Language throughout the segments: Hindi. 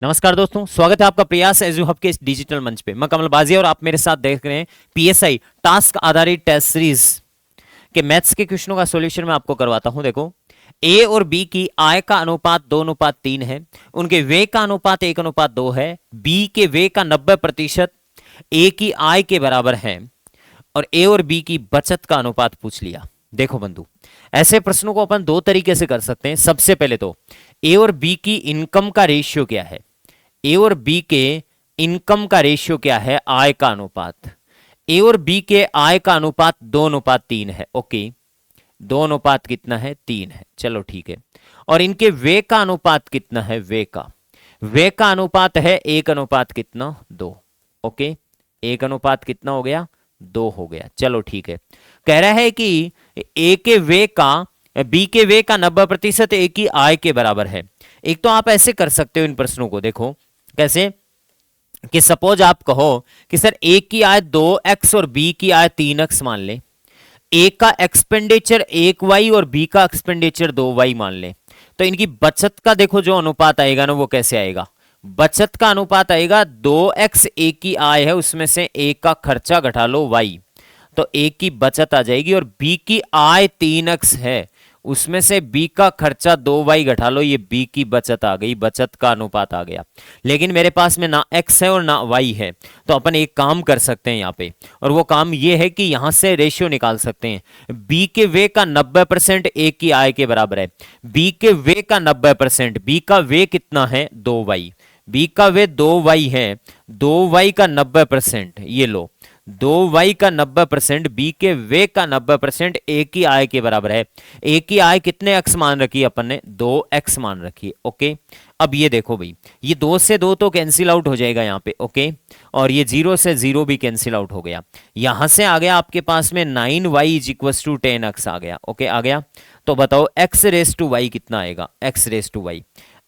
नमस्कार दोस्तों, स्वागत है आपका प्रयास एजू हब के इस डिजिटल मंच पे। मैं कमल बाजी और आप मेरे साथ देख रहे हैं पीएसआई टास्क आधारित टेस्ट सीरीज के मैथ्स के क्वेश्चनों का सॉल्यूशन मैं आपको करवाता हूं। देखो, ए और बी की आय का अनुपात 2:3 है, उनके व्यय का अनुपात 1:2 है, बी के व्यय का 90% ए की आय के बराबर है और ए और बी की बचत का अनुपात पूछ लिया। देखो बंधु, ऐसे प्रश्नों को अपन दो तरीके से कर सकते हैं। सबसे पहले तो ए और बी की इनकम का रेशियो क्या है, ए और बी के इनकम का रेशियो क्या है, आय का अनुपात। ए और बी के आय का अनुपात 2:3 है। ओके, 2 अनुपात कितना है, 3 है। चलो ठीक है। और इनके व्यय का अनुपात कितना है, व्यय का अनुपात है 1 अनुपात कितना, 2। ओके, 1 अनुपात कितना हो गया, 2 हो गया। चलो ठीक है। कह रहा है कि ए के व्यय का बी के व्यय का 90% ए की आय के बराबर है। एक तो आप ऐसे कर सकते हो इन प्रश्नों को, देखो कैसे कि सपोज आप कहो कि सर ए की आय 2x और बी की आय 3x मान ले, ए का एक्सपेंडिचर 1y और बी का एक्सपेंडिचर 2y मान ले, तो इनकी बचत का देखो जो अनुपात आएगा ना, वो कैसे आएगा। बचत का अनुपात आएगा 2x ए की आय है, उसमें से ए का खर्चा घटा लो y, तो ए की बचत आ जाएगी। और बी की आय 3x है, उसमें से बी का खर्चा 2y घटा लो, ये बी की बचत आ गई, बचत का अनुपात आ गया। लेकिन मेरे पास में ना x है और ना y है, तो अपन एक काम कर सकते हैं यहाँ पे, और वो काम ये है कि यहां से रेशियो निकाल सकते हैं। बी के व्यय का 90% ए की आय के बराबर है। बी के व्यय का 90%, बी का व्यय कितना है, 2y, बी का व्यय 2y है, 2y का 90%, ये लो 2y का 90%, बी के व्यय का 90% ए की आय के बराबर है। ए की आय कितने x मान रखी है अपन ने, 2x मान रखी है। ओके, अब ये देखो भाई, ये 2 से 2 तो कैंसिल आउट हो जाएगा यहाँ पे। ओके, और ये 0 से 0 भी कैंसिल आउट हो गया। यहां से आ गया आपके पास में 9y इक्वल्स टू 10x आ गया। ओके, आ गया। तो बताओ x रेस टू y कितना आएगा, x raise to y,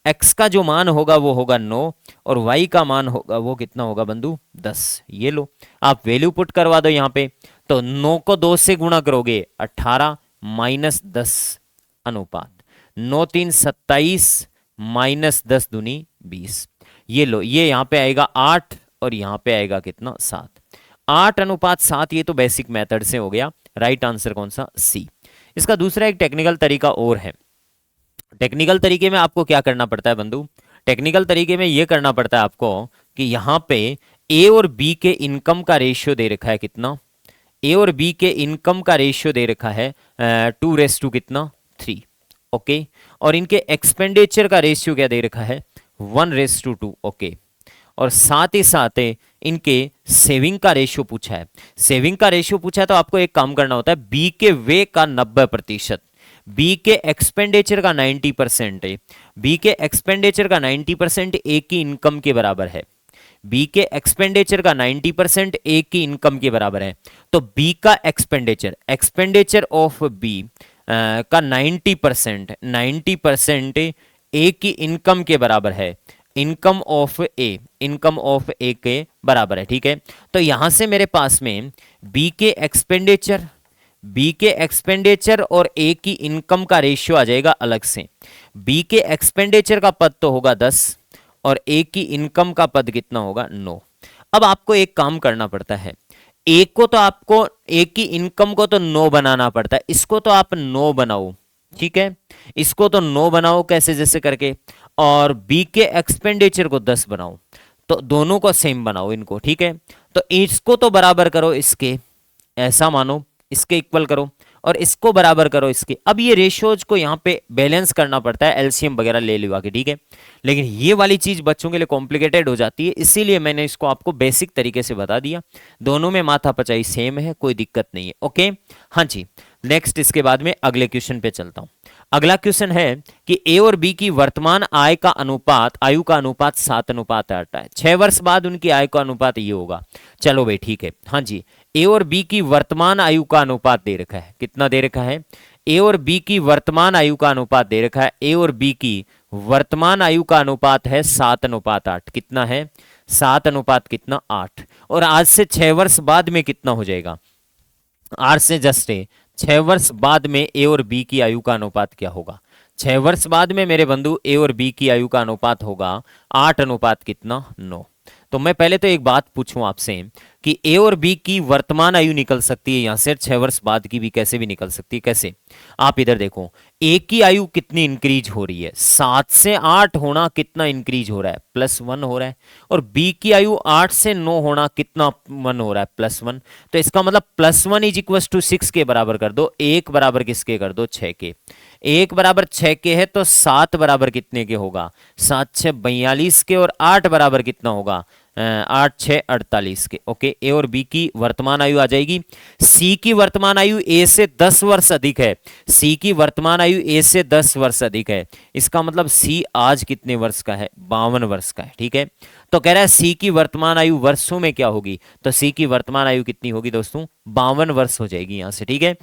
x का जो मान होगा वो होगा 9 और y का मान होगा वो कितना होगा बंधु, 10। ये लो, आप वैल्यू पुट करवा दो यहाँ पे, तो 9 को 2 से गुणा करोगे 18 माइनस 10 अनुपात 9 3 27 माइनस 10 दूनी 20। ये लो, ये यहाँ पे आएगा 8 और यहाँ पे आएगा कितना, 7। 8:7, ये तो बेसिक मेथड से हो गया। राइट आंसर कौन सा, सी। इसका दूसरा एक टेक्निकल तरीका और है। टेक्निकल तरीके में आपको क्या करना पड़ता है बंधु, टेक्निकल तरीके में यह करना पड़ता है आपको कि यहां पे ए और बी के इनकम का रेशियो दे रखा है कितना, ए और बी के इनकम का रेशियो दे रखा है 2 कितना, 3। ओके, और इनके एक्सपेंडिचर का रेशियो क्या दे रखा है, 1:2। ओके, और साथ ही साथ इनके सेविंग का रेशियो पूछा है। सेविंग का रेशियो पूछा है तो आपको एक काम करना होता है, बी के व्यय का 90%, बी के एक्सपेंडिचर का 90% है, बी के एक्सपेंडिचर का 90% ए की इनकम के बराबर है। बी के एक्सपेंडिचर का 90% ए की इनकम के बराबर है। तो बी का एक्सपेंडिचर, एक्सपेंडिचर ऑफ बी का 90% ए की इनकम के बराबर है। Income of A, income of A के बराबर है। ठीक है, तो यहां से मेरे पास में बी के एक्सपेंडिचर, बी के एक्सपेंडिचर और ए की इनकम का रेशियो आ जाएगा अलग से। बी के एक्सपेंडिचर का पद तो होगा 10 और ए की इनकम का पद कितना होगा, 9। अब आपको एक काम करना पड़ता है, ए को तो आपको, ए की इनकम को तो 9 बनाना पड़ता है, इसको तो आप 9 बनाओ। ठीक है, इसको तो 9 बनाओ कैसे, जैसे करके, और बी के एक्सपेंडिचर को 10 बनाओ, तो दोनों को सेम बनाओ इनको। ठीक है, तो इसको तो बराबर करो इसके, ऐसा मानो इसके इक्वल करो, और इसको बराबर करो इसके। अब ये रेशियोज को यहाँ पे बैलेंस करना पड़ता है, एलसीएम वगैरह ले लिवा के। ठीक है, लेकिन ये वाली चीज बच्चों के लिए कॉम्प्लिकेटेड हो जाती है, इसीलिए मैंने इसको आपको बेसिक तरीके से बता दिया। दोनों में माथा पचाई सेम है, कोई दिक्कत नहीं है। ओके, हाँ जी। नेक्स्ट, इसके बाद में अगले क्वेश्चन पे चलता हूं। अगला क्वेश्चन है कि ए और बी की वर्तमान आय का अनुपात, आयु का अनुपात 7:8 है। 6 वर्ष बाद उनकी आय का अनुपात ये होगा। चलो भाई ठीक है, हाँ जी। ए और बी की वर्तमान आयु का अनुपात दे रखा है, कितना दे रखा है, ए और बी की वर्तमान आयु का अनुपात दे रखा है। ए और बी की वर्तमान आयु का अनुपात है 7:8। कितना है, 7 कितना, 8। और आज से 6 वर्ष बाद में कितना हो जाएगा, आज से जस्ट 6 वर्ष बाद में ए और बी की आयु का अनुपात क्या होगा, 6 वर्ष बाद में मेरे बंधु ए और बी की आयु का अनुपात होगा 8 अनुपात कितना 9। तो मैं पहले तो एक बात पूछूं आपसे कि ए और बी की वर्तमान आयु निकल सकती है यहां से, 6 वर्ष बाद की भी कैसे भी निकल सकती है। कैसे? आप इधर देखो, ए की आयु कितनी इंक्रीज हो रही है, 7 से 8 होना कितना इंक्रीज हो रहा है, +1 हो रहा है। और बी की आयु 8 से 9 होना कितना 1 हो रहा है, +1। तो इसका मतलब +1 = 6 के बराबर कर दो। 1 बराबर किसके कर दो, 6 के। 1 बराबर 6 के है तो 7 बराबर कितने के होगा, 7 6 42 के। और 8 बराबर कितना होगा, 8 6 48 के। ओके, ए और बी की वर्तमान आयु आ जाएगी। सी की वर्तमान आयु ए से 10 वर्ष अधिक है। सी की वर्तमान आयु ए से 10 वर्ष अधिक है। इसका मतलब सी आज कितने वर्ष का है, 52 वर्ष का है। ठीक है, तो कह रहा है सी की वर्तमान आयु वर्षों में क्या होगी, तो सी की वर्तमान आयु कितनी होगी दोस्तों, 52 वर्ष हो जाएगी यहां से। ठीक है,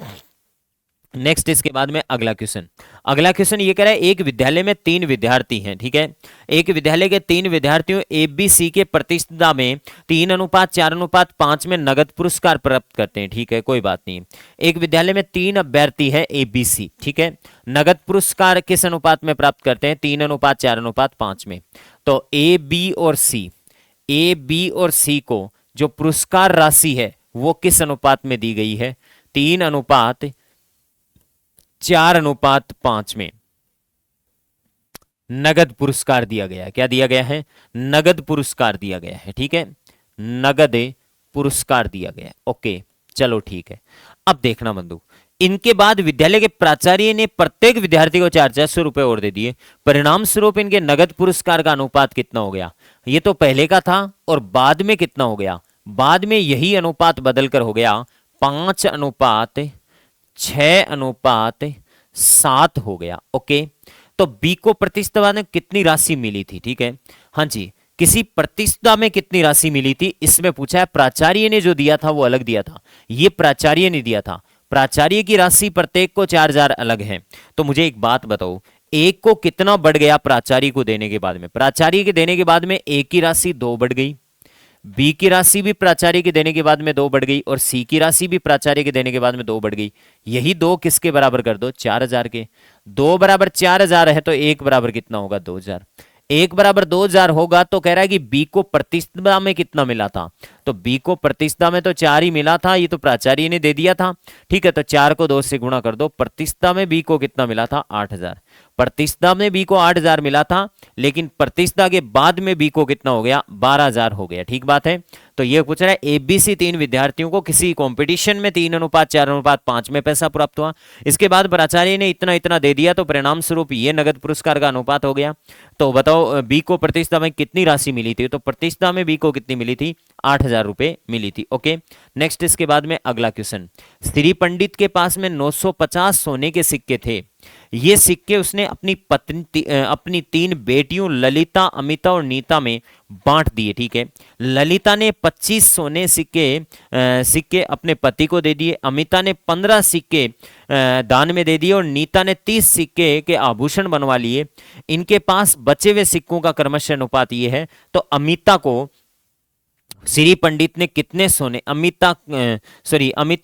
नेक्स्ट इसके बाद में अगला क्वेश्चन। अगला क्वेश्चन ये कह रहा है एक विद्यालय में 3 विद्यार्थी हैं। ठीक है, एक विद्यालय के 3 विद्यार्थियों ए बी सी के प्रतिस्पर्धा में 3:4:5 में नगद पुरस्कार प्राप्त करते हैं। ठीक है, कोई बात नहीं। एक विद्यालय में 3 अभ्यर्थी है ए बी सी। ठीक है, नगद पुरस्कार किस अनुपात में प्राप्त करते हैं, 3:4:5 में। तो ए बी और सी को जो पुरस्कार राशि है वो किस अनुपात में दी गई है, 3:4:5 में नगद पुरस्कार दिया गया है। क्या दिया गया है, नगद पुरस्कार दिया गया है। ठीक है, नगद पुरस्कार दिया गया है। ओके, चलो ठीक है। अब देखना बंधु, इनके बाद विद्यालय के प्राचार्य ने प्रत्येक विद्यार्थी को 400 रुपए और दे दिए। परिणाम स्वरूप इनके नगद पुरस्कार का अनुपात कितना हो गया, ये तो पहले का था और बाद में कितना हो गया, बाद में यही अनुपात बदलकर हो गया 5:6:7 हो गया। ओके, तो बी को प्रतिस्पर्धा में कितनी राशि मिली थी। ठीक है, हाँ जी, किसी प्रतिस्पर्धा में कितनी राशि मिली थी इसमें पूछा है। प्राचार्य ने जो दिया था वो अलग दिया था, ये प्राचार्य ने दिया था। प्राचार्य की राशि प्रत्येक को 4000 अलग है। तो मुझे एक बात बताओ, एक को कितना बढ़ गया प्राचार्य को देने के बाद में, प्राचार्य के देने के बाद में ए की राशि 2 बढ़ गई, बी की राशि भी प्राचार्य के देने के बाद में 2 बढ़ गई, और सी की राशि भी प्राचार्य के देने के बाद में 2 बढ़ गई। यही 2 किसके बराबर कर दो, 4000 के। 2 बराबर 4000 है तो 1 बराबर कितना होगा, 2000। 1 बराबर 2000 होगा तो कह रहा है कि बी को प्रतिस्पर्धा में कितना मिला था, तो बी को प्रतिस्पर्धा में तो 4 ही मिला था, ये तो प्राचार्य ने दे दिया था। ठीक है, तो 4 को 2 से गुणा कर दो। प्रतिस्पर्धा में बी को कितना मिला था, 8000। प्रतिस्पर्धा में बी को 8000 मिला था, लेकिन प्रतिस्पर्धा के बाद में बी को कितना हो गया, 12000 हो गया। ठीक बात है, तो ये पूछ रहा है एबीसी 3 विद्यार्थियों को किसी कंपटीशन में 3:4:5 में पैसा प्राप्त हुआ। इसके बाद प्राचार्य ने इतना इतना दे दिया, तो परिणाम स्वरूप ये नगद पुरस्कार का अनुपात हो गया। तो बताओ बी को प्रतिस्पर्धा में कितनी राशि मिली थी, तो प्रतिस्पर्धा में बी को कितनी मिली थी, 8000 रुपए मिली थी। ओके, नेक्स्ट इसके बाद में अगला क्वेश्चन। श्री पंडित के पास में 950 सोने के सिक्के थे। ये सिक्के उसने अपनी 3 बेटियों ललिता, अमिता और नीता में बांट दिए। ठीक है, ललिता ने 25 सोने सिक्के अपने पति को दे दिए, अमिता ने 15 सिक्के दान में दे दिए और नीता ने 30 सिक्के के आभूषण बनवा लिए। इनके पास बचे हुए सिक्कों का क्रमशः अनुपात ये है। तो अमिता को श्री पंडित ने कितने सोने, अमिता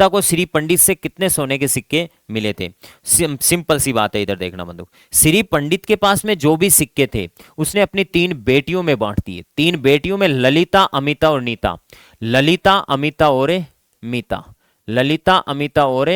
को श्री पंडित से कितने सोने के सिक्के मिले थे। सिंपल सी बात है, इधर देखना बंधु। श्री पंडित के पास में जो भी सिक्के थे उसने अपनी 3 बेटियों में बांट दिए। 3 बेटियों में ललिता, अमिता और नीता, ललिता, अमिता और मीता, ललिता, अमिता और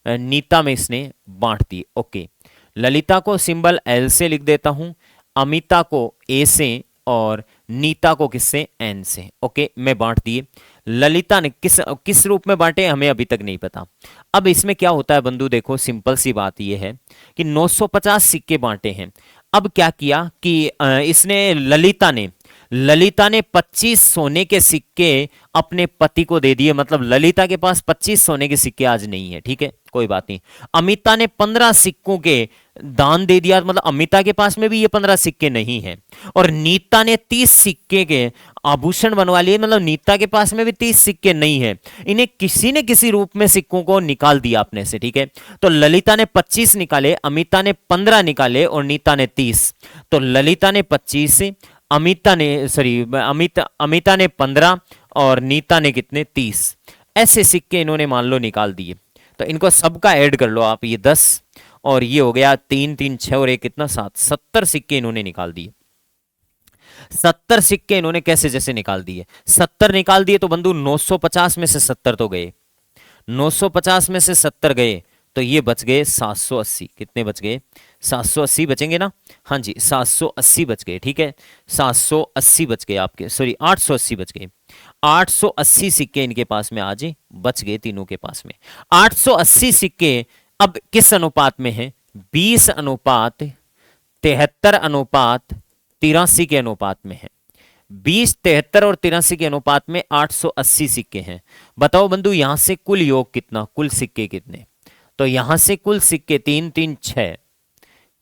नीता में इसने बांट दिए। ओके, ललिता को सिंबल एल से लिख देता हूं, अमिता को ए से और नीता को किससे, एन से। ओके, मैं बांट दिए। ललिता ने किस रूप में बांटे हमें अभी तक नहीं पता। अब इसमें क्या होता है बंधु, देखो सिंपल सी बात यह है कि 950 सिक्के बांटे हैं। अब क्या किया कि इसने ललिता ने 25 सोने के सिक्के अपने पति को दे दिए। मतलब ललिता के पास 25 सोने के सिक्के आज नहीं है। ठीक है, कोई बात नहीं। अमिता ने 15 सिक्कों के दान दे दिया, मतलब अमिता के पास में भी ये 15 सिक्के नहीं है। और नीता ने 30 सिक्के के आभूषण बनवा लिए, मतलब नीता के पास में भी 30 सिक्के नहीं है। इन्हें किसी ने किसी रूप में सिक्कों को निकाल दिया अपने से। ठीक है, तो ललिता ने 25 निकाले, अमिता ने 15 निकाले और नीता ने 30। तो ललिता ने 25, अमिता ने 15 और नीता ने कितने, 30। ऐसे सिक्के इन्होंने मान लो निकाल दिए। तो इनको सबका ऐड कर लो आप, ये 10 और ये हो गया 3 3 6 और एक कितना 7, 70 सिक्के इन्होंने निकाल दिए। 70 सिक्के इन्होंने कैसे जैसे निकाल दिए, 70 निकाल दिए तो बंधु 950 में से 70 तो गए, 950 में से 70 गए तो ये बच गए 780। कितने बच गए, 780 बचेंगे ना, हाँ जी 780 बच गए, ठीक है 780 बच गए आपके, सॉरी 880 बच गए। 880 सिक्के इनके पास में आज बच गए, तीनों के पास में 880 सिक्के। अब किस अनुपात में है, 20 अनुपात 73 अनुपात 83 के अनुपात में है। 20, 73 और 83 के अनुपात में 880 सिक्के हैं। बताओ बंधु यहां से कुल योग कितना, कुल सिक्के कितने, तो यहां से कुल सिक्के 3 3 6,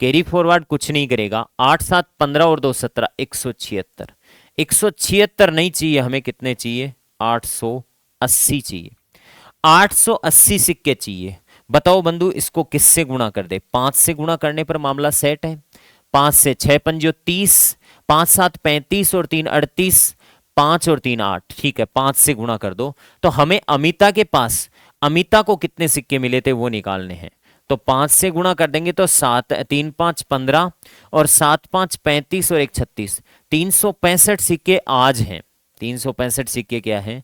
कैरी फॉरवर्ड कुछ नहीं करेगा, 8 7 15 और 2 17, 176। 176 नहीं चाहिए हमें, कितने चाहिए, 880 चाहिए, 880 सिक्के चाहिए। बताओ बंधु इसको किससे गुणा कर दे, 5 से गुणा करने पर मामला सेट है। 5 से 6 पंजो 30, 5 7 35 और 3 38, 5 और 3 8, ठीक है 5 से गुणा कर दो। तो हमें अमिता के पास, अमिता को कितने सिक्के मिले थे वो निकालने हैं, तो 5 से गुणा कर देंगे तो 7 3 5 15 और 7 5 35 और 1 36, 365 सिक्के आज हैं। 365 सिक्के क्या है,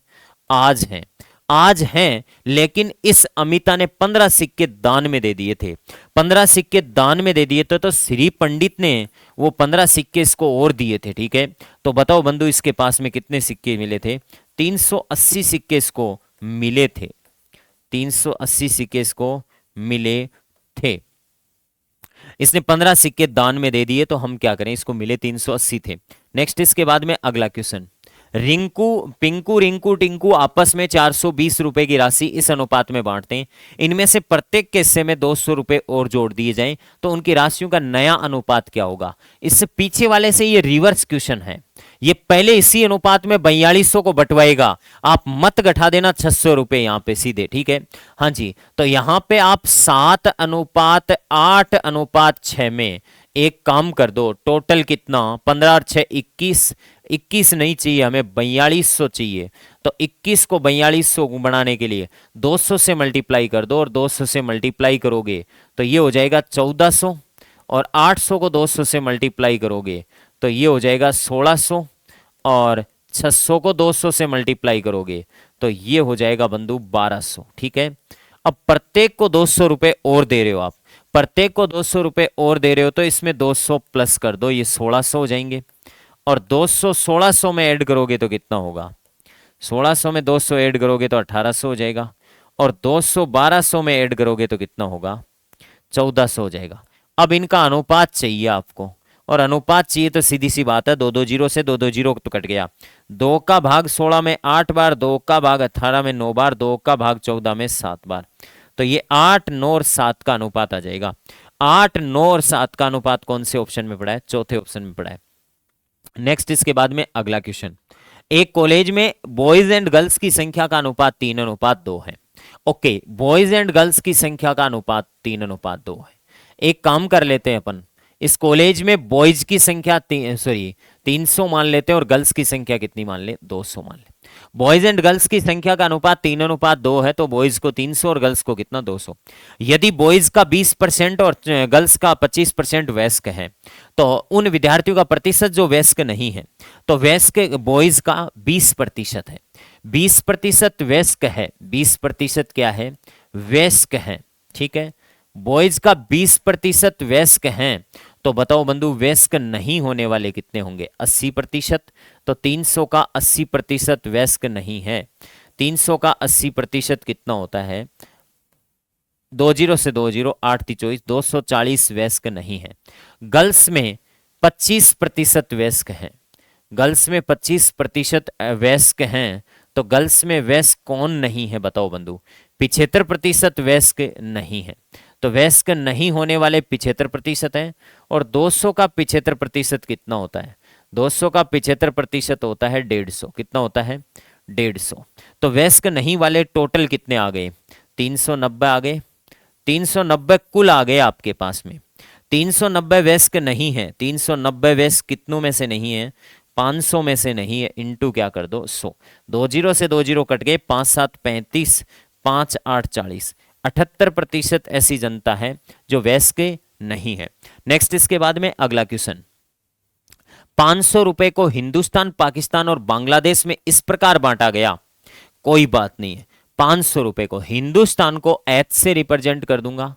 आज हैं, आज हैं। लेकिन इस अमिता ने 15 सिक्के दान में दे दिए थे, 15 सिक्के दान में दे दिए थे, तो श्री पंडित ने वो 15 सिक्के इसको और दिए थे, ठीक है। तो बताओ बंधु इसके पास में कितने सिक्के मिले थे, 380 सिक्के इसको मिले थे, 380 सिक्के इसको मिले थे। इसने 15 सिक्के दान में दे दिए, तो हम क्या करें, इसको मिले 380 थे। नेक्स्ट इसके बाद में अगला क्वेश्चन, रिंकू पिंकू रिंकू टिंकू आपस में 420 रुपए की राशि इस अनुपात में बांटते हैं, इनमें से प्रत्येक के हिस्से में 200 रुपए और जोड़ दिए जाएं तो उनकी राशियों का नया अनुपात क्या होगा। इससे पीछे वाले से ये रिवर्स क्वेश्चन है, ये पहले इसी अनुपात में 4200 को बंटवाएगा, आप मत घटा देना 600 रुपए यहां पे सीधे, ठीक है। हाँ जी, तो यहां पे आप 7 अनुपात 8 अनुपात 6 में एक काम कर दो, टोटल कितना 15 और 6 21, 21 नहीं चाहिए हमें, 4200 चाहिए। तो 21 को 4200 बनाने के लिए 200 से मल्टीप्लाई कर दो, और 200 से मल्टीप्लाई करोगे तो ये हो जाएगा 1400, और 800 को 200 से मल्टीप्लाई करोगे तो ये हो जाएगा 1600, और 600 को 200 से मल्टीप्लाई करोगे तो ये हो जाएगा बंधु 1200, ठीक है। अब प्रत्येक को 200 रुपए और दे रहे हो आप, प्रत्येक को 200 रुपए और दे रहे हो, तो इसमें 200 प्लस कर दो, ये 1600 हो जाएंगे। और 200 1600 में ऐड करोगे तो कितना होगा, 1600 में 200 ऐड करोगे तो 1800 हो जाएगा, और 200 1200 में ऐड करोगे तो कितना होगा, 1400 हो जाएगा। अब इनका अनुपात चाहिए आपको, और अनुपात चाहिए तो सीधी सी बात है, 2 2 0 से 2 2 0 तो कट गया, 2 का भाग 16 में 8 बार, 2 का भाग 18 में 9 बार, 2 का भाग 14 में 7 बार, तो ये 8 9 और 7 का अनुपात आ जाएगा। 8 9 और 7 का अनुपात कौन से ऑप्शन में पड़ा है, चौथे ऑप्शन में पड़ा है। नेक्स्ट इसके बाद में अगला क्वेश्चन, एक कॉलेज में बॉयज एंड गर्ल्स की संख्या का अनुपात 3 अनुपात 2 है। ओके, बॉयज एंड गर्ल्स की संख्या का अनुपात 3 अनुपात 2 है। एक काम कर लेते हैं अपन, इस कॉलेज में बॉयज की संख्या 300 मान लेते हैं, और गर्ल्स की संख्या कितनी मान ले, 200 मान ले। बॉयज एंड गर्ल्स की संख्या का अनुपात 3 अनुपात 2 है, तो बॉयज को 300 और गर्ल्स को कितना 200। यदि बॉयज का 20% और गर्ल्स का 25% वयस्क है, तो उन विद्यार्थियों का प्रतिशत जो वयस्क नहीं है, तो वयस्क बॉयज का 20% है, 20% वयस्क है, 20% क्या है, वयस्क है, ठीक है। बॉयज का 20% वयस्क हैं, तो बताओ बंधु वयस्क नहीं होने वाले कितने होंगे, 80%। तो 300 का 80% वयस्क नहीं है, 300 का 80% कितना होता है, 2 0 से 2 0 8 3 24, 240 वयस्क नहीं है। गर्ल्स में 25% वयस्क हैं, गर्ल्स में 25% वयस्क हैं, तो गर्ल्स में वयस्क कौन नहीं है बताओ बंधु, 75% वयस्क नहीं है, तो वयस्क नहीं होने वाले 75% हैं। और 200 का 75% कितना होता है, 200 का 75% होता है 150, कितना होता है 150। तो वयस्क नहीं वाले टोटल कितने आ गए, 390 आ गए, 390 कुल आ गए आपके पास में। 390 वयस्क नहीं है, 390 वयस्क कितनों में से नहीं है, 500 में से नहीं है, इंटू क्या कर दो 100, 2 0 से 2 0 कट गए, 5 7 35, 5 8 40, 78% ऐसी जनता है जो वयस्क नहीं है। नेक्स्ट इसके बाद में अगला क्वेश्चन, 500 रुपए को हिंदुस्तान, पाकिस्तान और बांग्लादेश में इस प्रकार बांटा गया। कोई बात नहीं है, 500 रुपए को हिंदुस्तान को H से रिप्रेजेंट कर दूंगा,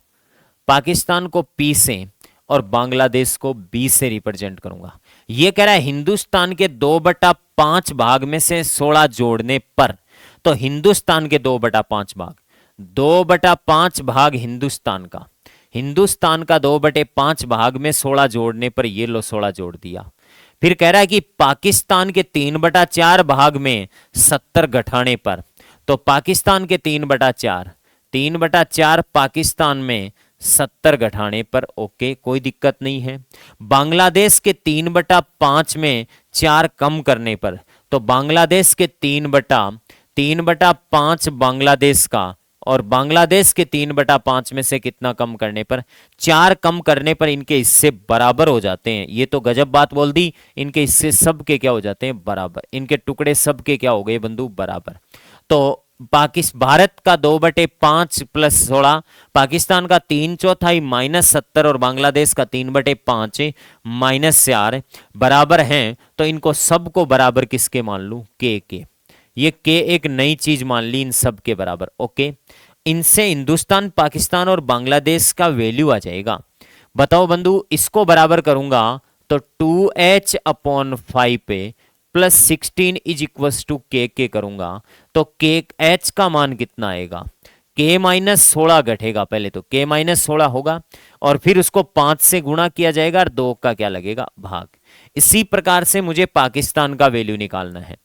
पाकिस्तान को P से और बांग्लादेश को B से रिप्रेजेंट करूंगा। यह कह रहा है हिंदुस्तान के 2/5 भाग में से 16 जोड़ने पर, तो हिंदुस्तान के 2/5 भाग, 2/5 भाग हिंदुस्तान का 2/5 भाग में 16 जोड़ने पर, ये लो 16 जोड़ दिया। फिर कह रहा है कि पाकिस्तान के 3/4 भाग में 70 घटाने पर, तो पाकिस्तान के 3/4 पाकिस्तान में 70 घटाने पर, ओके कोई दिक्कत नहीं है। बांग्लादेश के 3/5 में 4 कम करने पर, तो बांग्लादेश के 3/5 बांग्लादेश का, और बांग्लादेश के 3/5 में से कितना कम करने पर, 4 कम करने पर इनके हिस्से बराबर हो जाते हैं। ये तो गजब बात बोल दी, इनके हिस्से सबके क्या हो जाते हैं, बराबर। इनके टुकड़े सबके क्या हो गए बंधु, बराबर। तो भारत का 2/5 प्लस 16, पाकिस्तान का 3/4 माइनस 70 और बांग्लादेश का 3/5 माइनस 4 बराबर हैं। तो इनको सबको बराबर किसके मान लूं, के। ये के एक नई चीज मान ली, इन सब के बराबर, ओके। इनसे हिंदुस्तान, पाकिस्तान और बांग्लादेश का वैल्यू आ जाएगा। बताओ बंधु, इसको बराबर करूंगा तो 2h/5 पे प्लस 16 इज इक्वल टू के करूंगा, तो के एच का मान कितना आएगा, के माइनस 16 घटेगा। पहले तो के माइनस 16 होगा और फिर उसको 5 से गुणा किया जाएगा और 2 का क्या लगेगा, भाग। इसी प्रकार से मुझे पाकिस्तान का वैल्यू निकालना है।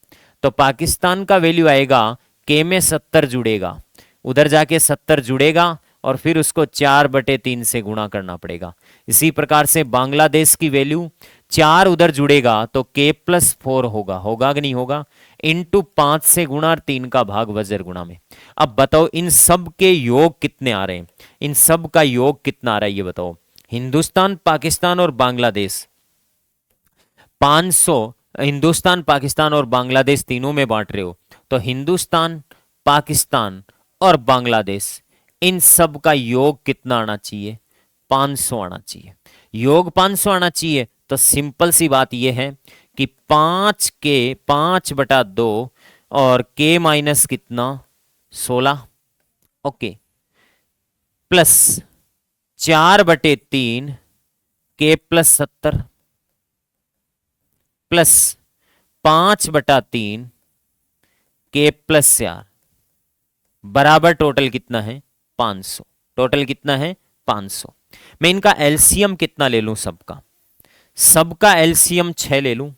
तो पाकिस्तान का वैल्यू आएगा, के में 70 जुड़ेगा, उधर जाके 70 जुड़ेगा और फिर उसको 4/3 से गुणा करना पड़ेगा। इसी प्रकार से बांग्लादेश की वैल्यू 4 उधर जुड़ेगा तो के प्लस 4 होगा कि नहीं होगा, इंटू 5 से गुणा और 3 का भाग वज्र गुणा में। अब बताओ इन सब के योग कितने आ रहे हैं, इन सब का योग कितना आ रहा है ये बताओ। हिंदुस्तान, पाकिस्तान और बांग्लादेश 500, हिंदुस्तान, पाकिस्तान और बांग्लादेश तीनों में बांट रहे हो, तो हिंदुस्तान, पाकिस्तान और बांग्लादेश इन सब का योग कितना आना चाहिए, 500 आना चाहिए। योग 500 आना चाहिए। तो सिंपल सी बात यह है कि 5/2 और के माइनस कितना 16, ओके, प्लस 4/3 के प्लस 70 प्लस 5/3 के प्लस 4 बराबर टोटल कितना है 500। टोटल कितना है 500। मैं इनका एलसीएम कितना ले लूं, सबका एलसीएम 6 ले लूं।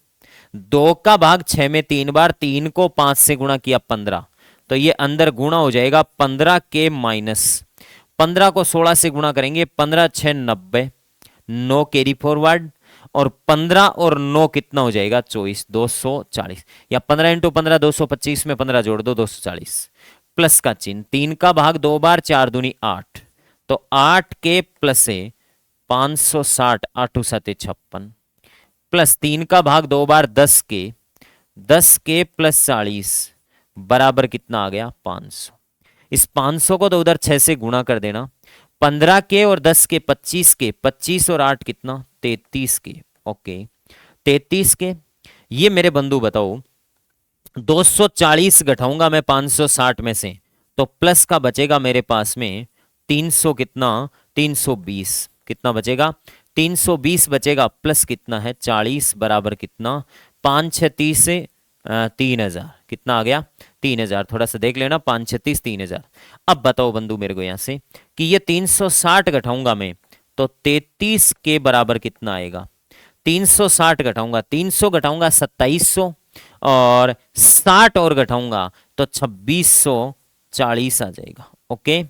2 का भाग 6 में 3 बार, 3 को 5 से गुणा किया 15, तो ये अंदर गुणा हो जाएगा 15 के माइनस 15 को 16 से गुणा करेंगे, 15 6 90, 9 कैरी फॉरवर्ड और 15 और 9 कितना हो जाएगा 24, 240, या 15 इंटू 15 225 में 15 जोड़ दो 240, प्लस का चिन्ह, 3 का भाग 2 बार, 4 दूनी 8, तो 8 के प्लस से 560, 8 7 56, प्लस 3 का भाग 2 बार 10 के प्लस 40 बराबर कितना आ गया 500। इस 500 को तो उधर 6 से गुणा कर देना, 15 के और 10 के 25 के, 25 और 8 कितना 33 के, ओके 33 के। ये मेरे बंधु बताओ 240 घटाऊंगा मैं 560 में से, तो प्लस का बचेगा मेरे पास में 300 कितना 320, कितना बचेगा 320 बचेगा, प्लस कितना है 40 बराबर कितना 5 6 30 से 3000, कितना आ गया 3000। थोड़ा सा देख लेना, 5 6 30 3000। अब बताओ बंधु मेरे को यहां से कि ये 360 घटाऊंगा मैं तो 33 के बराबर कितना आएगा, 360 घटाऊंगा, 300 घटाऊंगा 2700 और 60 और घटाऊंगा तो 2640 आ जाएगा, ओके।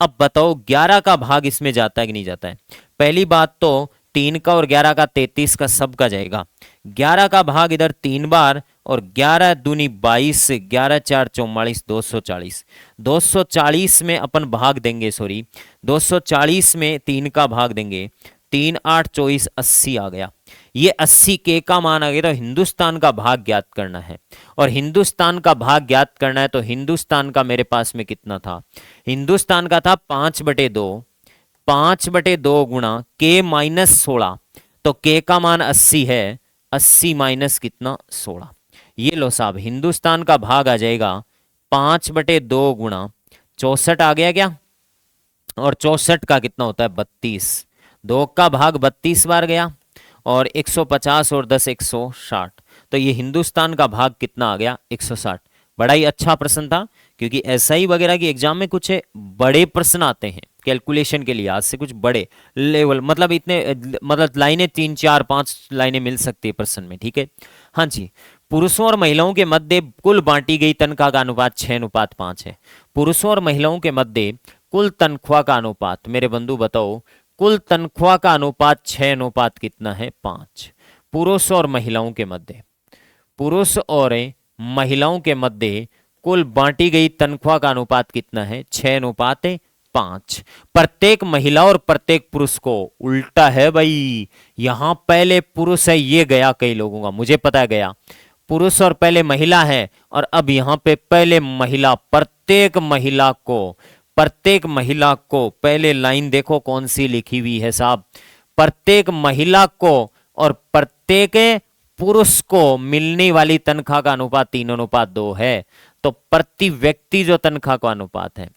अब बताओ 11 का भाग इसमें जाता है कि नहीं जाता है। पहली बात तो 3 का और 11 का 33 का सब का जाएगा, 11 का भाग इधर 3 बार और 11 दूनी 22, 11 4 44, 240, 240 में अपन भाग देंगे, सॉरी 240 में 3 का भाग देंगे, 3 8 24 80 आ गया। ये 80 के का मान आ गया, तो हिंदुस्तान का भाग ज्ञात करना है। और हिंदुस्तान का भाग ज्ञात करना है तो हिंदुस्तान का मेरे पास में कितना था, हिंदुस्तान का था 5/2, 5/2 गुणा के माइनस 16, तो के का मान 80 है, 80 माइनस कितना 16। ये लो साहब, हिंदुस्तान का भाग आ जाएगा 5/2 गुणा 64 आ गया क्या, और 64 का कितना होता है 32, 2 का भाग 32 बार गया, और 150 और 10 160, तो ये हिंदुस्तान का भाग कितना आ गया 160। बड़ा ही अच्छा प्रश्न था, क्योंकि एसआई वगैरह की एग्जाम में कुछ बड़े प्रश्न आते हैं कैलकुलेशन के लिए, आज से कुछ बड़े लेवल, मतलब इतने, मतलब लाइनें 3 4 5 लाइनें मिल सकती है प्रश्न में, ठीक है। हाँ जी, पुरुषों और महिलाओं के मध्य कुल बांटी गई तनख्वाह का अनुपात 6:5 है। पुरुषों और महिलाओं के मध्य कुल तनख्वाह का अनुपात, मेरे बंधु बताओ, कुल तनख्वाह का अनुपात 6 कितना है 5। पुरुष और महिलाओं के मध्य, पुरुष और महिलाओं के मध्य कुल बांटी गई तनख्वाह का अनुपात कितना है 6:5। प्रत्येक महिला और प्रत्येक पुरुष को, उल्टा है भाई, यहां पहले पुरुष है, ये गया कई लोगों का, मुझे पता है गया, पुरुष और पहले महिला है, और अब यहां पे पहले महिला, प्रत्येक महिला को पहले लाइन देखो कौन सी लिखी हुई है साहब, प्रत्येक महिला को और प्रत्येक पुरुष को मिलने वाली तनख्वाह का अनुपात 3:2 है। तो प्रति व्यक्ति जो तनख्वाह का अनुपात है,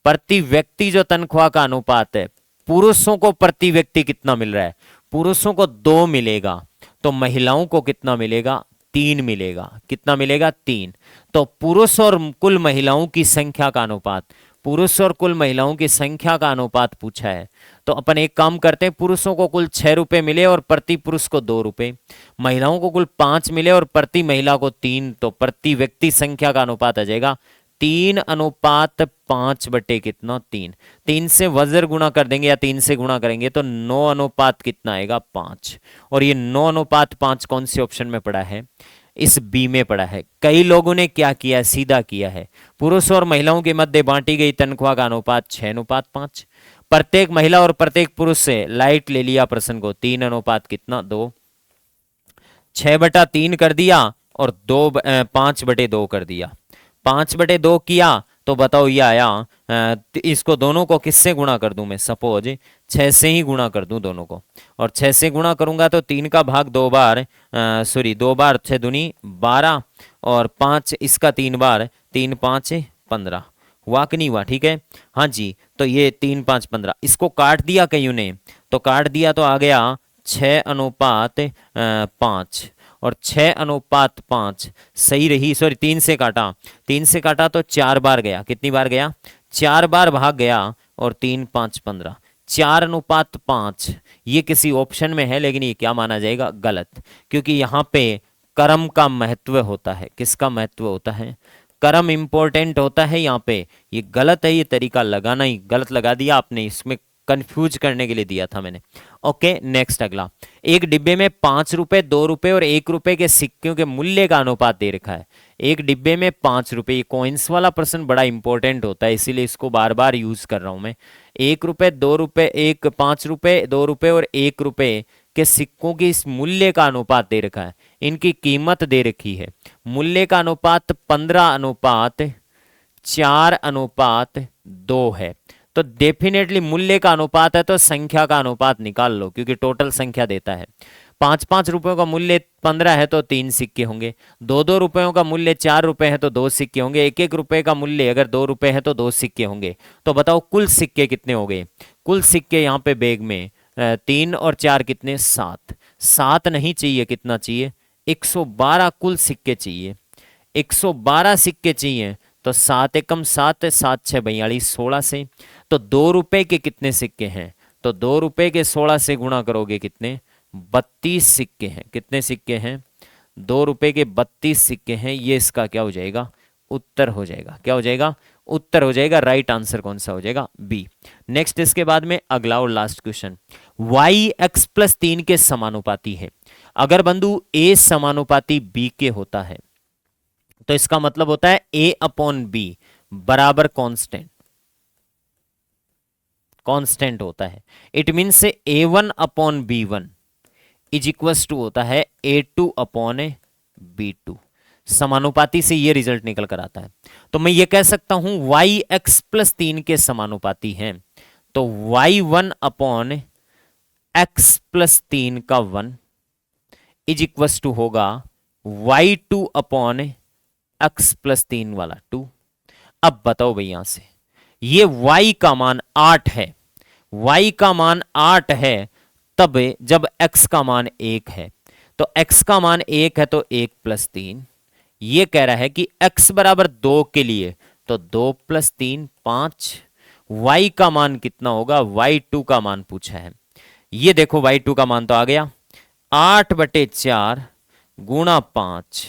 प्रति व्यक्ति जो तनख्वाह का अनुपात है, पुरुषों को प्रति व्यक्ति कितना मिल रहा है, पुरुषों को 2 मिलेगा, तो महिलाओं को कितना मिलेगा 3 मिलेगा, कितना मिलेगा 3। तो पुरुष और कुल महिलाओं की संख्या का अनुपात, पुरुष और कुल महिलाओं की संख्या का अनुपात पूछा है, तो अपन एक काम करते हैं, पुरुषों को कुल 6 रुपए मिले और प्रति पुरुष को 2 रुपए, महिलाओं को कुल 5 मिले और प्रति महिला को 3, तो प्रति व्यक्ति संख्या का अनुपात आ जाएगा 3:5 बटे कितना 3। 3 से वज्र गुणा कर देंगे या 3 से गुणा करेंगे तो 9 कितना आएगा 5। और ये 9:5 कौन से ऑप्शन में पड़ा है, इस बी में पड़ा है। कई लोगों ने क्या किया, सीधा किया है, पुरुष और महिलाओं के मध्य बांटी गई तनख्वाह का अनुपात 6:5, प्रत्येक महिला और प्रत्येक पुरुष से लाइट ले लिया प्रश्न को, 3 कितना 2, 6/3 कर दिया और 5/2 कर दिया, 5/2 किया तो बताओ ये आया, इसको दोनों को किससे गुणा कर दूं मैं, सपोज 6 से ही गुणा कर दूं दोनों को, और 6 से गुणा करूंगा तो 3 का भाग 2 बार, 2 बार 6 दूनी 12, और 5 इसका 3 बार, 3 5 15, हुआ कि नहीं हुआ, ठीक है। हाँ जी, तो ये 3 5 15, इसको काट दिया कईयों ने, तो काट दिया तो आ गया 6:5, और 6:5 सही रही, सॉरी 3 से काटा, 3 से काटा तो 4 बार गया, कितनी बार गया 4 बार भाग गया, और 3 5 15, 4:5 ये किसी ऑप्शन में है, लेकिन ये क्या माना जाएगा गलत, क्योंकि यहाँ पे कर्म का महत्व होता है, किसका महत्व होता है, कर्म इंपॉर्टेंट होता है यहाँ पे, ये गलत है, ये तरीका लगाना ही गलत लगा दिया आपने, इसमें कंफ्यूज करने के लिए दिया था मैंने। ओके नेक्स्ट अगला, एक डिब्बे में 5 रुपए 2 रुपए और 1 रुपए के सिक्कों के मूल्य का अनुपात दे रखा है। एक डिब्बे में 5 रुपए, ये कॉइन्स वाला प्रश्न बड़ा इंपॉर्टेंट होता है, इसीलिए इसको बार बार यूज कर रहा हूं मैं। 1 रुपए 2 रुपए, 5 रुपए 2 रुपए और 1 रुपए के सिक्कों की इस मूल्य का अनुपात दे रखा है, इनकी कीमत दे रखी है, मूल्य का अनुपात 15:4:2 है। तो डेफिनेटली मूल्य का अनुपात है तो संख्या का अनुपात निकाल लो, क्योंकि टोटल संख्या देता है। 5-5 रुपयों का मूल्य 15 है तो 3 सिक्के होंगे, 2-2 रुपयों का मूल्य 4 रुपए है तो 2 सिक्के होंगे, 1-1 रुपए का मूल्य अगर 2 रुपए है तो 2 सिक्के होंगे। तो बताओ कुल सिक्के कितने हो गए, कुल सिक्के यहाँ पे बैग में 3 और 4 कितने 7, 7 नहीं चाहिए, कितना चाहिए 112 कुल सिक्के चाहिए, 112 सिक्के चाहिए, तो 7 एकम 7, 7 6 42, 16 से। तो 2 रुपए के कितने सिक्के हैं, तो 2 रुपए के 16 से गुणा करोगे कितने 32 सिक्के हैं, कितने सिक्के हैं 2 रुपए के 32 सिक्के हैं, ये इसका क्या हो जाएगा उत्तर हो जाएगा, क्या हो जाएगा उत्तर हो जाएगा। राइट आंसर कौन सा हो जाएगा बी। नेक्स्ट इसके बाद में अगला और लास्ट क्वेश्चन, y x+3 के समानुपाती है। अगर बंधु a समानुपाती b के होता है तो इसका मतलब होता है a/b बराबर कांस्टेंट, कांस्टेंट होता है। इट मीन से a1/b1 इज इक्वल्स टू होता है A2 अपॉन B2। समानुपाती से ये रिजल्ट निकल कर आता है। तो मैं ये कह सकता हूं y x प्लस 3 के समानुपाती हैं। तो y1 अपॉन x प्लस 3 का 1 इज इक्वल्स टू होगा y2 अपॉन x प्लस 3 वाला 2। अब बताओ भाई यहां से ये y का मान 8 है, y का मान 8 है तब जब x का मान 1 है। तो x का मान 1 है तो 1 प्लस 3। ये कह रहा है कि x बराबर 2 के लिए तो 2 प्लस 3 5। y का मान कितना होगा, y2 का मान पूछा है। ये देखो y2 का मान तो आ गया 8/4 गुणा 5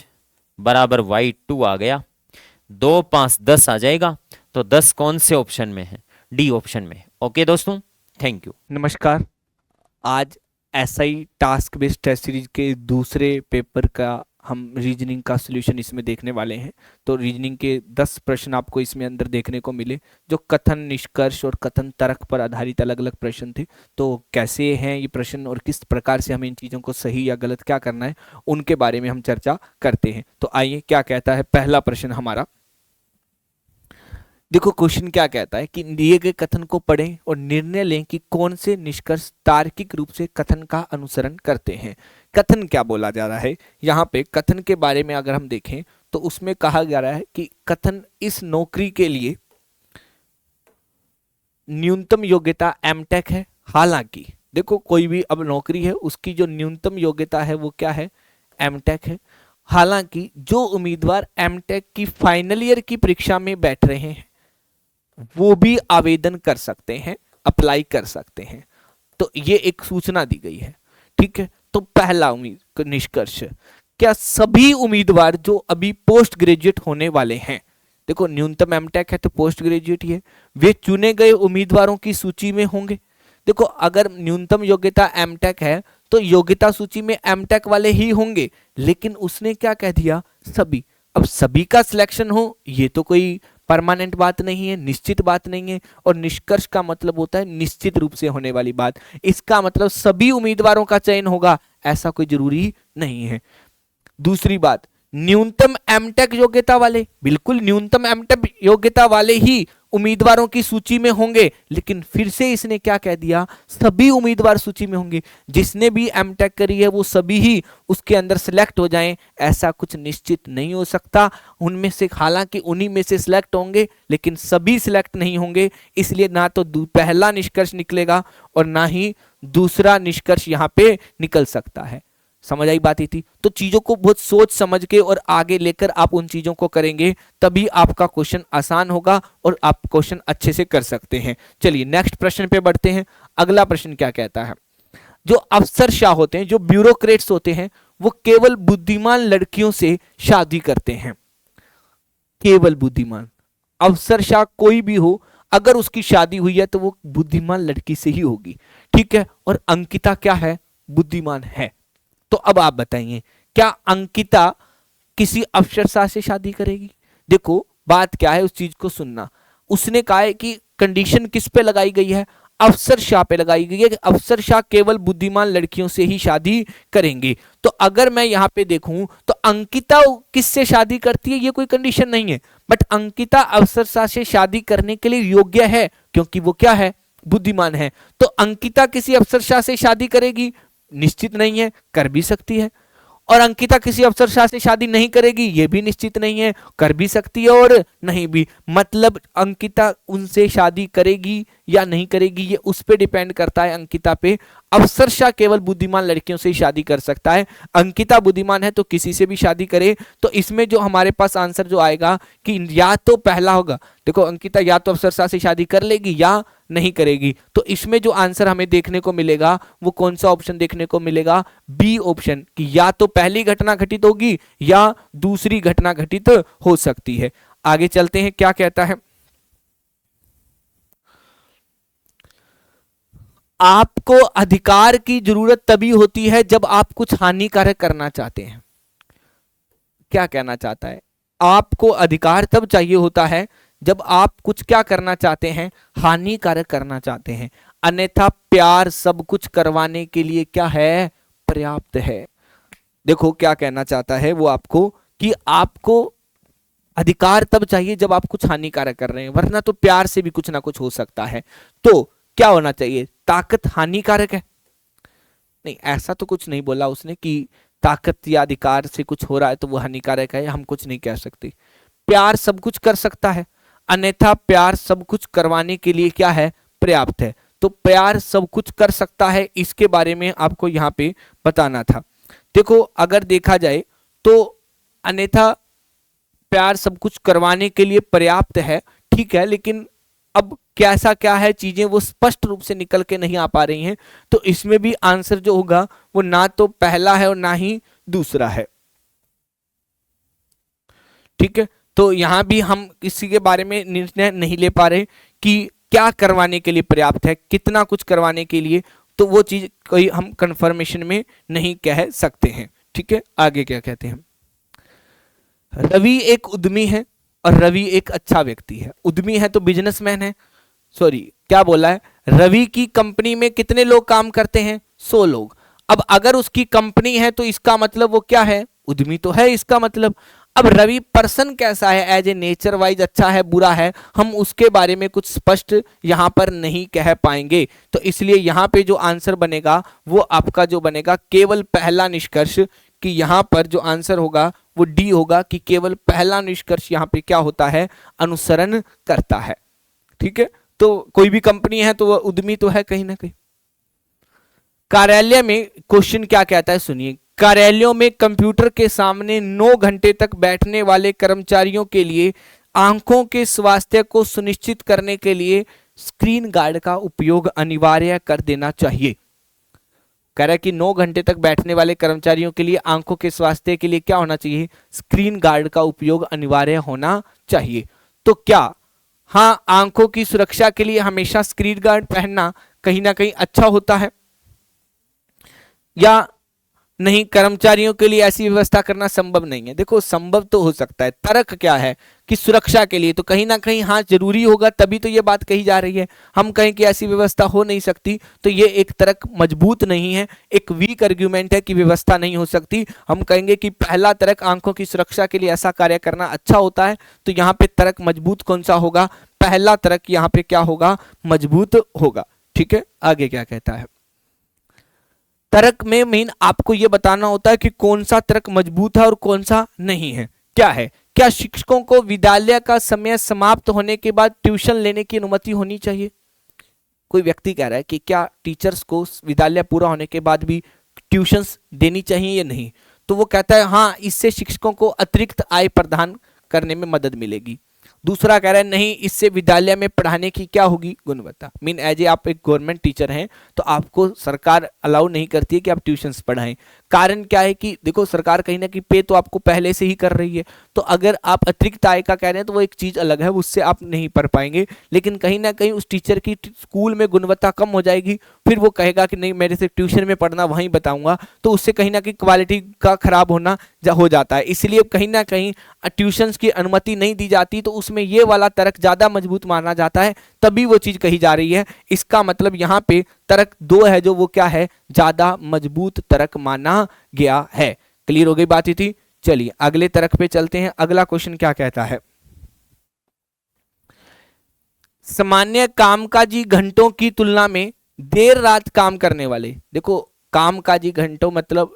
बराबर y2 आ गया। 2 5 10 आ जाएगा। तो 10 कौन से ऑप्शन में है, डी ऑप्शन में। ओके दोस्तों, थैंक यू। नमस्कार। आज SI task based test series के दूसरे पेपर का हम रीजनिंग का सॉल्यूशन इसमें देखने वाले हैं। तो रीजनिंग के 10 प्रश्न आपको इसमें अंदर देखने को मिले जो कथन, निष्कर्ष और कथन तर्क पर आधारित अलग अलग प्रश्न थे। तो कैसे हैं ये प्रश्न और किस प्रकार से हमें इन चीज़ों को सही या गलत क्या करना है उनके बारे में हम चर्चा करते हैं। तो आइए क्या कहता है पहला प्रश्न हमारा। देखो क्वेश्चन क्या कहता है कि दिए गए कथन को पढ़ें और निर्णय लें कि कौन से निष्कर्ष तार्किक रूप से कथन का अनुसरण करते हैं। कथन क्या बोला जा रहा है यहाँ पे, कथन के बारे में अगर हम देखें तो उसमें कहा जा रहा है कि कथन इस नौकरी के लिए न्यूनतम योग्यता एमटेक है। हालांकि देखो कोई भी अब नौकरी है उसकी जो न्यूनतम योग्यता है वो क्या है, एमटेक है। हालांकि जो उम्मीदवार एमटेक की फाइनल ईयर की परीक्षा में बैठ रहे हैं वो भी आवेदन कर सकते हैं, अप्लाई कर सकते हैं। तो ये एक सूचना दी गई है, ठीक है। तो पहला निष्कर्ष, क्या सभी उम्मीदवार जो अभी पोस्ट ग्रेजुएट होने वाले हैं, देखो न्यूनतम एमटेक है तो पोस्ट ग्रेजुएट ही है, वे चुने गए उम्मीदवारों की सूची में होंगे। देखो अगर न्यूनतम योग्यता एमटेक है तो योग्यता सूची में एमटेक वाले ही होंगे, लेकिन उसने क्या कह दिया, सभी। अब सभी का सिलेक्शन हो ये तो कोई परमानेंट बात नहीं है, निश्चित बात नहीं है। और निष्कर्ष का मतलब होता है निश्चित रूप से होने वाली बात। इसका मतलब सभी उम्मीदवारों का चयन होगा ऐसा कोई जरूरी नहीं है। दूसरी बात, न्यूनतम एमटेक योग्यता वाले, बिल्कुल न्यूनतम एमटेक योग्यता वाले ही उम्मीदवारों की सूची में होंगे, लेकिन फिर से इसने क्या कह दिया, सभी उम्मीदवार सूची में होंगे। जिसने भी एमटेक करी है वो सभी ही उसके अंदर सिलेक्ट हो जाएं ऐसा कुछ निश्चित नहीं हो सकता। उनमें से हालांकि उन्हीं में से सिलेक्ट होंगे लेकिन सभी सिलेक्ट नहीं होंगे। इसलिए ना तो पहला निष्कर्ष निकलेगा और ना ही दूसरा निष्कर्ष यहाँ पे निकल सकता है। समझ आई बात ही थी। तो चीजों को बहुत सोच समझ के और आगे लेकर आप उन चीजों को करेंगे तभी आपका क्वेश्चन आसान होगा और आप क्वेश्चन अच्छे से कर सकते हैं। चलिए नेक्स्ट प्रश्न पे बढ़ते हैं। अगला प्रश्न क्या कहता है, जो अफसरशाह होते हैं, जो ब्यूरोक्रेट्स होते हैं, वो केवल बुद्धिमान लड़कियों से शादी करते हैं। केवल बुद्धिमान अफसरशाह कोई भी हो, अगर उसकी शादी हुई है तो वो बुद्धिमान लड़की से ही होगी, ठीक है। और अंकिता क्या है, बुद्धिमान है। तो अब आप बताइए क्या अंकिता किसी अफसरशाह से शादी करेगी। देखो बात क्या है, उस चीज को सुनना। उसने कहा है कि कंडीशन किस पे लगाई गई है, अफसरशाह पे लगाई गई है कि अफसरशाह केवल बुद्धिमान लड़कियों से ही शादी करेंगे। तो अगर मैं यहाँ पे देखूं तो अंकिता किससे शादी करती है ये कोई कंडीशन नहीं है, बट अंकिता अफसरशाह से शादी करने के लिए योग्य है क्योंकि वो क्या है, बुद्धिमान है। तो अंकिता किसी अफसरशाह से शादी करेगी, निश्चित नहीं है, कर भी सकती है। और अंकिता किसी अफसरशाह से शादी नहीं करेगी, यह भी निश्चित नहीं है, कर भी सकती है और नहीं भी। मतलब अंकिता उनसे शादी करेगी या नहीं करेगी ये उस पे डिपेंड करता है, अंकिता पे। अफसरशाह केवल बुद्धिमान लड़कियों से ही शादी कर सकता है। अंकिता बुद्धिमान है तो किसी से भी शादी करे। तो इसमें जो हमारे पास आंसर जो आएगा कि या तो पहला होगा, देखो अंकिता या तो अफसरशाह से शादी कर लेगी या नहीं करेगी। तो इसमें जो आंसर हमें देखने को मिलेगा वो कौन सा ऑप्शन देखने को मिलेगा, बी ऑप्शन, कि या तो पहली घटना घटित होगी या दूसरी घटना घटित हो सकती है। आगे चलते हैं, क्या कहता है, आपको अधिकार की जरूरत तभी होती है जब आप कुछ हानिकारक करना चाहते हैं। क्या कहना चाहता है, आपको अधिकार तब चाहिए होता है जब आप कुछ क्या करना चाहते हैं, हानिकारक करना चाहते हैं। अन्यथा प्यार सब कुछ करवाने के लिए क्या है, पर्याप्त है। देखो क्या कहना चाहता है वो आपको, कि आपको अधिकार तब चाहिए जब आप कुछ हानिकारक कर रहे हैं, वरना तो प्यार से भी कुछ ना कुछ हो सकता है। तो क्या होना चाहिए, ताकत हानिकारक है? नहीं, ऐसा तो कुछ नहीं बोला उसने कि ताकत या अधिकार से कुछ हो रहा है तो वो हानिकारक है, हम कुछ नहीं कह सकते। प्यार सब कुछ कर सकता है, अन्यथा प्यार सब कुछ करवाने के लिए क्या है, पर्याप्त है। तो प्यार सब कुछ कर सकता है, इसके बारे में आपको यहाँ पे बताना था। देखो अगर देखा जाए तो अन्यथा प्यार सब कुछ करवाने के लिए पर्याप्त है, ठीक है, लेकिन अब कैसा क्या है, चीजें वो स्पष्ट रूप से निकल के नहीं आ पा रही हैं, तो इसमें भी आंसर जो होगा वो ना तो पहला है और ना ही दूसरा है। ठीक है, तो यहां भी हम किसी के बारे में निर्णय नहीं ले पा रहे कि क्या करवाने के लिए पर्याप्त है, कितना कुछ करवाने के लिए, तो वो चीज कोई हम कंफर्मेशन में नहीं कह सकते हैं। ठीक है, आगे क्या कहते हैं, रवि एक उद्यमी है और रवि एक अच्छा व्यक्ति है। उद्यमी है तो बिजनेसमैन है, सॉरी क्या बोला है, रवि की कंपनी में कितने लोग काम करते हैं, 100 लोग। अब अगर उसकी कंपनी है तो इसका मतलब वो क्या है, उद्यमी तो है इसका मतलब। अब रवि पर्सन कैसा है, एज ए नेचर वाइज अच्छा है बुरा है, हम उसके बारे में कुछ स्पष्ट यहां पर नहीं कह पाएंगे। तो इसलिए यहां पे जो आंसर बनेगा वो आपका जो बनेगा केवल पहला निष्कर्ष, कि यहां पर जो आंसर होगा वो डी होगा, कि केवल पहला निष्कर्ष यहां पे क्या होता है, अनुसरण करता है। ठीक है, तो कोई भी कंपनी है तो वह उद्यमी तो है कहीं ना कहीं। कार्यालय में क्वेश्चन क्या कहता है सुनिए, कार्यालयों में कंप्यूटर के सामने 9 घंटे तक बैठने वाले कर्मचारियों के लिए आंखों के स्वास्थ्य को सुनिश्चित करने के लिए स्क्रीन गार्ड का उपयोग अनिवार्य कर देना चाहिए। कह रहा है कि 9 घंटे तक बैठने वाले कर्मचारियों के लिए आंखों के स्वास्थ्य के लिए क्या होना चाहिए, स्क्रीन गार्ड का उपयोग अनिवार्य होना चाहिए। तो क्या हाँ, आंखों की सुरक्षा के लिए हमेशा स्क्रीन गार्ड पहनना कहीं ना कहीं अच्छा होता है, या नहीं कर्मचारियों के लिए ऐसी व्यवस्था करना संभव नहीं है? देखो संभव तो हो सकता है, तर्क क्या है कि सुरक्षा के लिए तो कहीं ना कहीं हाँ जरूरी होगा, तभी तो ये बात कही जा रही है। हम कहें कि ऐसी व्यवस्था हो नहीं सकती तो ये एक तर्क मजबूत नहीं है, एक वीक आर्ग्यूमेंट है कि व्यवस्था नहीं हो सकती। हम कहेंगे कि पहला तर्क आंखों की सुरक्षा के लिए ऐसा कार्य करना अच्छा होता है, तो यहाँ पे तर्क मजबूत कौन सा होगा, पहला तर्क यहाँ पे क्या होगा, मजबूत होगा। ठीक है, आगे क्या कहता है, तर्क में मेन आपको यह बताना होता है कि कौन सा तर्क मजबूत है और कौन सा नहीं है। क्या है, क्या शिक्षकों को विद्यालय का समय समाप्त होने के बाद ट्यूशन लेने की अनुमति होनी चाहिए? कोई व्यक्ति कह रहा है कि क्या टीचर्स को विद्यालय पूरा होने के बाद भी ट्यूशंस देनी चाहिए या नहीं, तो वो कहता है हाँ, इससे शिक्षकों को अतिरिक्त आय प्रदान करने में मदद मिलेगी। दूसरा कह रहा है नहीं, इससे विद्यालय में पढ़ाने की क्या होगी, गुणवत्ता। मीन एज ए आप एक गवर्नमेंट टीचर हैं तो आपको सरकार अलाउ नहीं करती है कि आप ट्यूशंस पढ़ाएं। कारण क्या है कि देखो सरकार कहीं ना कहीं पे तो आपको पहले से ही कर रही है, तो अगर आप अतिरिक्त आय का कह रहे हैं तो वो एक चीज अलग है, उससे आप नहीं पढ़ पाएंगे। लेकिन कहीं ना कहीं उस टीचर की स्कूल में गुणवत्ता कम हो जाएगी, फिर वो कहेगा कि नहीं मेरे से ट्यूशन में पढ़ना वहीं बताऊंगा, तो उससे कहीं ना कहीं क्वालिटी का खराब होना हो जाता है। इसलिए कहीं ना कहीं ट्यूशंस की अनुमति नहीं दी जाती, तो उसमें ये वाला तर्क ज्यादा मजबूत माना जाता है, तभी वो चीज कही जा रही है। इसका मतलब यहाँ पे तर्क 2 है जो वो क्या है, ज्यादा मजबूत तर्क माना गया है। क्लियर हो गई बात थी। चलिए अगले तर्क पे चलते हैं। अगला क्वेश्चन क्या कहता है, सामान्य कामकाजी घंटों की तुलना में देर रात काम करने वाले, देखो कामकाजी घंटों मतलब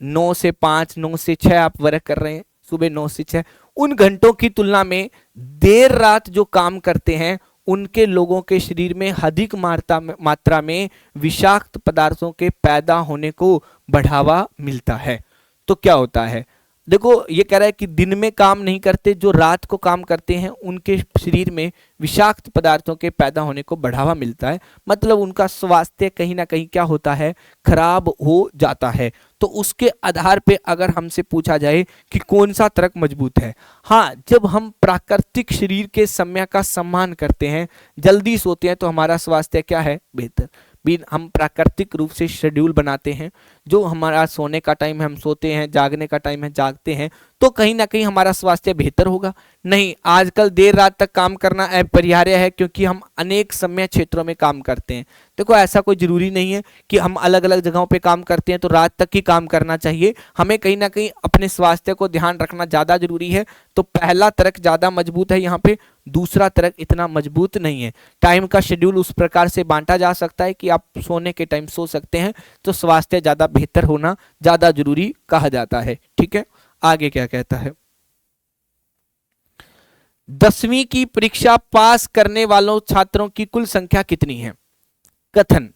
9 से 5, 9 से 6 आप वर्क कर रहे हैं, सुबह 9 से 6, उन घंटों की तुलना में देर रात जो काम करते हैं उनके लोगों के शरीर में अधिक मात्रा में विषाक्त पदार्थों के पैदा होने को बढ़ावा मिलता है। तो क्या होता है, देखो ये कह रहा है कि दिन में काम नहीं करते, जो रात को काम करते हैं उनके शरीर में विषाक्त पदार्थों के पैदा होने को बढ़ावा मिलता है, मतलब उनका स्वास्थ्य कहीं ना कहीं क्या होता है, खराब हो जाता है। तो उसके आधार पे अगर हमसे पूछा जाए कि कौन सा तर्क मजबूत है, हाँ, जब हम प्राकृतिक शरीर के समय का सम्मान करते हैं, जल्दी सोते हैं, तो हमारा स्वास्थ्य क्या है, बेहतर। भी हम प्राकृतिक रूप से शेड्यूल बनाते हैं, जो हमारा सोने का टाइम है हम सोते हैं, जागने का टाइम है जागते हैं, तो कहीं ना कहीं हमारा स्वास्थ्य बेहतर होगा। नहीं, आजकल देर रात तक काम करना अपरिहार्य है क्योंकि हम अनेक समय क्षेत्रों में काम करते हैं। देखो ऐसा कोई जरूरी नहीं है कि हम अलग अलग जगहों पे काम करते हैं तो रात तक ही काम करना चाहिए। हमें कहीं ना कहीं अपने स्वास्थ्य को ध्यान रखना ज़्यादा जरूरी है। तो पहला तर्क ज़्यादा मजबूत है यहाँ पे, दूसरा तर्क इतना मजबूत नहीं है। टाइम का शेड्यूल उस प्रकार से बांटा जा सकता है कि आप सोने के टाइम सो सकते हैं तो स्वास्थ्य ज़्यादा बेहतर होना ज़्यादा जरूरी कहा जाता है। ठीक है, आगे क्या कहता है, 10वीं की परीक्षा पास करने वालों छात्रों की कुल संख्या कितनी है। कथन,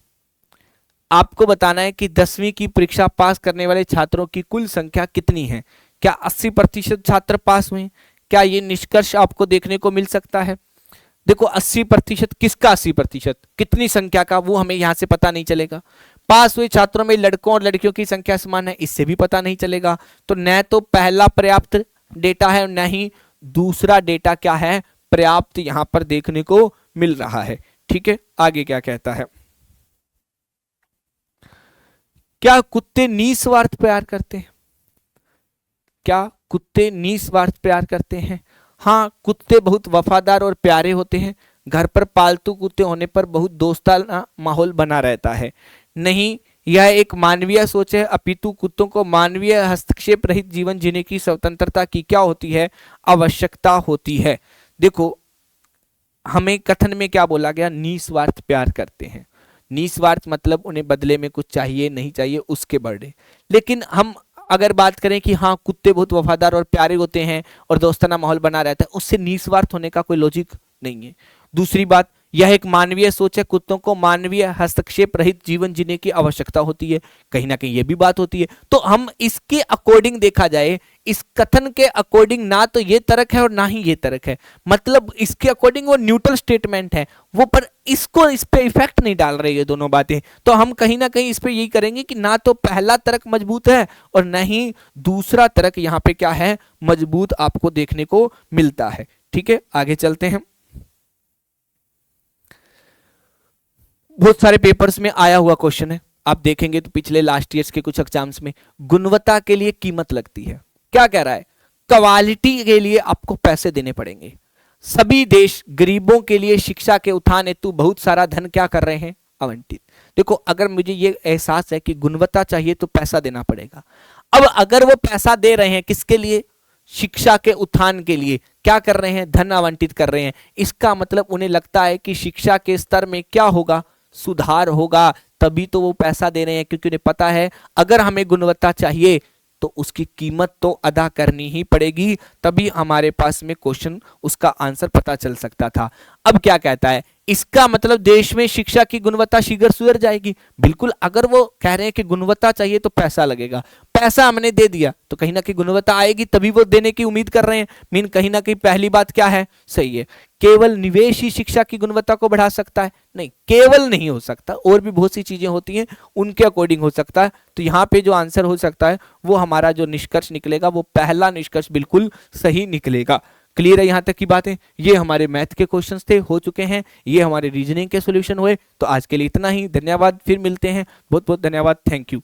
आपको बताना है कि 10वीं की परीक्षा पास करने वाले छात्रों की कुल संख्या कितनी है। क्या 80% छात्र पास हुए? क्या ये निष्कर्ष आपको देखने को मिल सकता है? देखो 80% किसका 80%, कितनी संख्या का, वो हमें यहां से पता नहीं चलेगा। पास हुए छात्रों में लड़कों और लड़कियों की संख्या समान है, इससे भी पता नहीं चलेगा। तो न तो पहला पर्याप्त डेटा है, न ही दूसरा डेटा क्या है, पर्याप्त यहां पर देखने को मिल रहा है। ठीक है, आगे क्या कहता है, क्या कुत्ते निस्वार्थ प्यार करते हैं? क्या कुत्ते निस्वार्थ प्यार करते हैं? हाँ, कुत्ते बहुत वफादार और प्यारे होते हैं। घर पर पालतू कुत्ते होने पर बहुत दोस्ताना माहौल बना रहता है। नहीं, यह एक मानवीय सोच है, अपितु कुत्तों को मानवीय हस्तक्षेप रहित जीवन जीने की स्वतंत्रता की क्या होती है, आवश्यकता होती है। देखो हमें कथन में क्या बोला गया, निस्वार्थ प्यार करते हैं। निस्वार्थ मतलब उन्हें बदले में कुछ चाहिए नहीं चाहिए उसके बर्डे। लेकिन हम अगर बात करें कि हाँ कुत्ते बहुत वफादार और प्यारे होते हैं और दोस्ताना माहौल बना रहता है, उससे निस्वार्थ होने का कोई लॉजिक नहीं है। दूसरी बात, यह एक मानवीय सोच है, कुत्तों को मानवीय हस्तक्षेप रहित जीवन जीने की आवश्यकता होती है, कहीं ना कहीं यह भी बात होती है। तो हम इसके अकॉर्डिंग देखा जाए, इस कथन के अकॉर्डिंग ना तो ये तर्क है और ना ही ये तर्क है, मतलब इसके अकॉर्डिंग वो न्यूट्रल स्टेटमेंट है वो, पर इसको इस पे इफेक्ट नहीं डाल रही है दोनों बातें। तो हम कहीं ना कहीं इस पे यही करेंगे कि ना तो पहला तर्क मजबूत है और ना ही दूसरा तर्क यहाँ पे क्या है, मजबूत आपको देखने को मिलता है। ठीक है, आगे चलते हैं। बहुत सारे पेपर्स में आया हुआ क्वेश्चन है, आप देखेंगे तो पिछले लास्ट ईयर्स के कुछ एग्जाम्स में गुणवत्ता के लिए कीमत लगती है। क्या कह रहा है, क्वालिटी के लिए आपको पैसे देने पड़ेंगे। सभी देश गरीबों के लिए शिक्षा के उत्थान हेतु बहुत सारा धन क्या कर रहे हैं, आवंटित। देखो अगर मुझे ये एहसास है कि गुणवत्ता चाहिए तो पैसा देना पड़ेगा। अब अगर वो पैसा दे रहे हैं किसके लिए, शिक्षा के उत्थान के लिए, क्या कर रहे हैं, धन आवंटित कर रहे हैं, इसका मतलब उन्हें लगता है कि शिक्षा के स्तर में क्या होगा, सुधार होगा, तभी तो वो पैसा दे रहे हैं। क्योंकि उन्हें पता है अगर हमें गुणवत्ता चाहिए तो उसकी कीमत तो अदा करनी ही पड़ेगी, तभी हमारे पास में क्वेश्चन उसका आंसर पता चल सकता था। अब क्या कहता है, इसका मतलब देश में शिक्षा की गुणवत्ता शीघ्र सुधर जाएगी। बिल्कुल, अगर वो कह रहे हैं कि गुणवत्ता चाहिए तो पैसा लगेगा, पैसा हमने दे दिया तो कहीं ना कहीं गुणवत्ता आएगी, तभी वो देने की उम्मीद कर रहे हैं। मीन कहीं ना कहीं पहली बात क्या है, सही है, केवल निवेश ही शिक्षा की गुणवत्ता को बढ़ा सकता है, नहीं केवल नहीं हो सकता, और भी बहुत सी चीजें होती हैं उनके अकॉर्डिंग हो सकता है। तो यहाँ पे जो आंसर हो सकता है वो हमारा जो निष्कर्ष निकलेगा वो पहला निष्कर्ष बिल्कुल सही निकलेगा। क्लियर है यहाँ तक की बातें। ये हमारे मैथ के क्वेश्चंस थे, हो चुके हैं, ये हमारे रीजनिंग के सॉल्यूशन हुए। तो आज के लिए इतना ही, धन्यवाद, फिर मिलते हैं, बहुत बहुत धन्यवाद, थैंक यू।